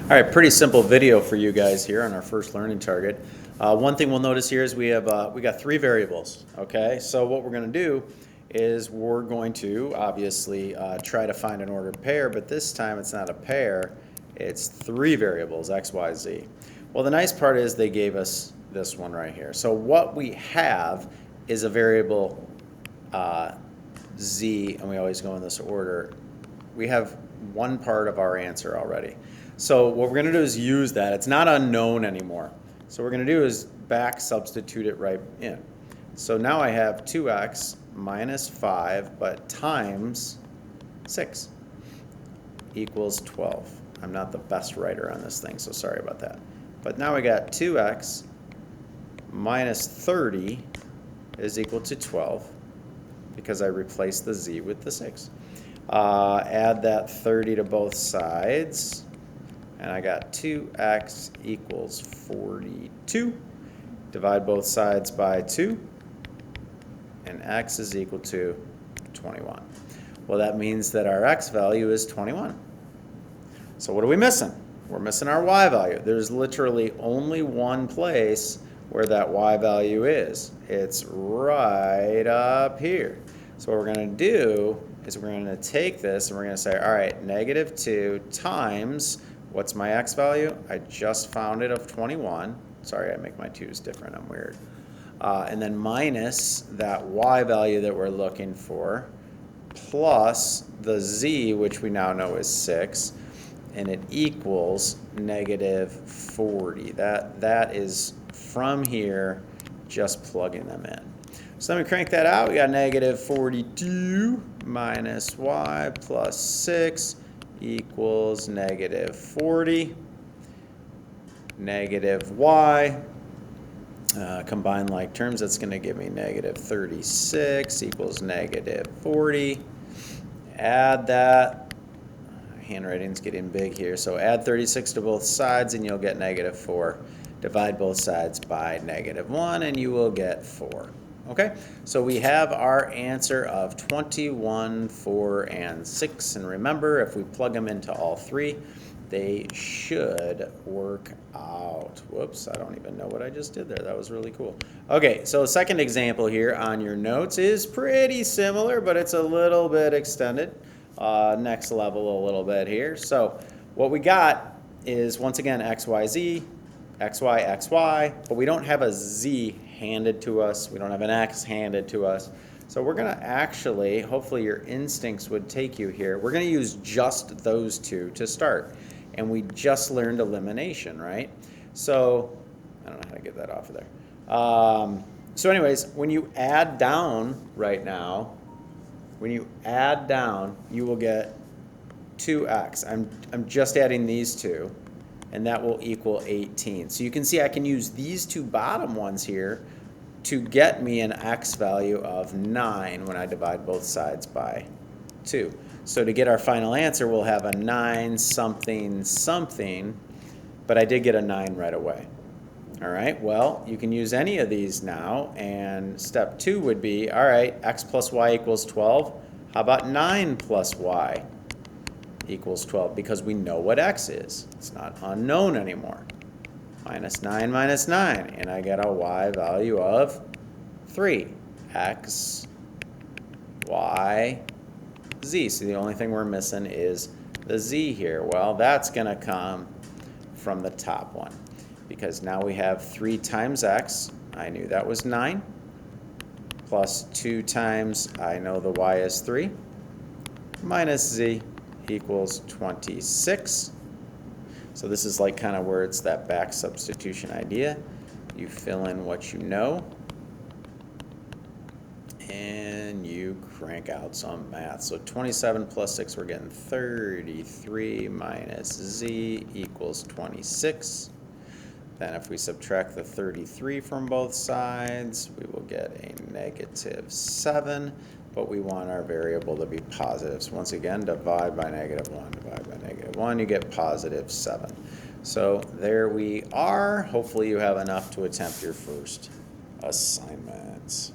All right, pretty simple video for you guys here on our first learning target. One thing we'll notice here is we got three variables, okay? So what we're going to do is we're going to obviously try to find an ordered pair, but this time it's not a pair, it's three variables, x, y, z. Well, the nice part is they gave us this one right here. So what we have is a variable z, and we always go in this order. We have one part of our answer already. So what we're going to do is use that. It's not unknown anymore. So what we're going to do is back substitute it right in. So now I have 2x minus 5, but times 6 equals 12. I'm not the best writer on this thing, so sorry about that. But now we got 2x minus 30 is equal to 12 because I replaced the z with the 6. Add that 30 to both sides, and I got 2x equals 42. Divide both sides by 2, and x is equal to 21. Well, that means that our x value is 21. So what are we missing? We're missing our y value. There's literally only one place where that y value is. It's right up here. So what we're going to do is we're going to take this and we're going to say, all right, negative 2 times, what's my x value? I just found it of 21. Sorry, I make my 2's different. I'm weird. And then minus that y value that we're looking for, plus the z, which we now know is 6, and it equals negative 40. That is from here, just plugging them in. So let me crank that out. We got negative 42 minus y plus 6 equals negative 40. Negative y, combine like terms, that's going to give me negative 36 equals negative 40. Add that. Handwriting's getting big here, so add 36 to both sides and you'll get negative 4. Divide both sides by negative 1 and you will get 4. Okay, so we have our answer of 21, 4, and 6. And remember, if we plug them into all three, they should work out. Whoops, I don't even know what I just did there. That was really cool. Okay, so the second example here on your notes is pretty similar, but it's a little bit extended. Next level a little bit here. So what we got is, once again, x, y, z, x, y, x, y, but we don't have a z handed to us. We don't have an x handed to us. So we're going to actually, hopefully your instincts would take you here, we're going to use just those two to start. And we just learned elimination, right? So, I don't know how to get that off of there. So anyways, when you add down right now, when you add down, you will get 2x. I'm just adding these two, and that will equal 18. So you can see I can use these two bottom ones here to get me an x value of 9 when I divide both sides by 2. So to get our final answer, we'll have a 9 something something, but I did get a 9 right away. All right, well, you can use any of these now, and step 2 would be, all right, x plus y equals 12. How about 9 plus y equals 12? Because we know what x is. It's not unknown anymore. Minus 9 minus 9, and I get a y value of 3. X, y, z. So the only thing we're missing is the z here. Well, that's going to come from the top one, because now we have 3 times x. I knew that was 9. Plus 2 times, I know the y is 3. Minus z equals 26. So this is like kind of where it's that back substitution idea. You fill in what you know, and you crank out some math. So 27 plus 6, we're getting 33 minus z equals 26. Then if we subtract the 33 from both sides, we will get a negative 7. But we want our variable to be positive. So once again, divide by negative 1, divide by negative 1, you get positive 7. So there we are. Hopefully you have enough to attempt your first assignment.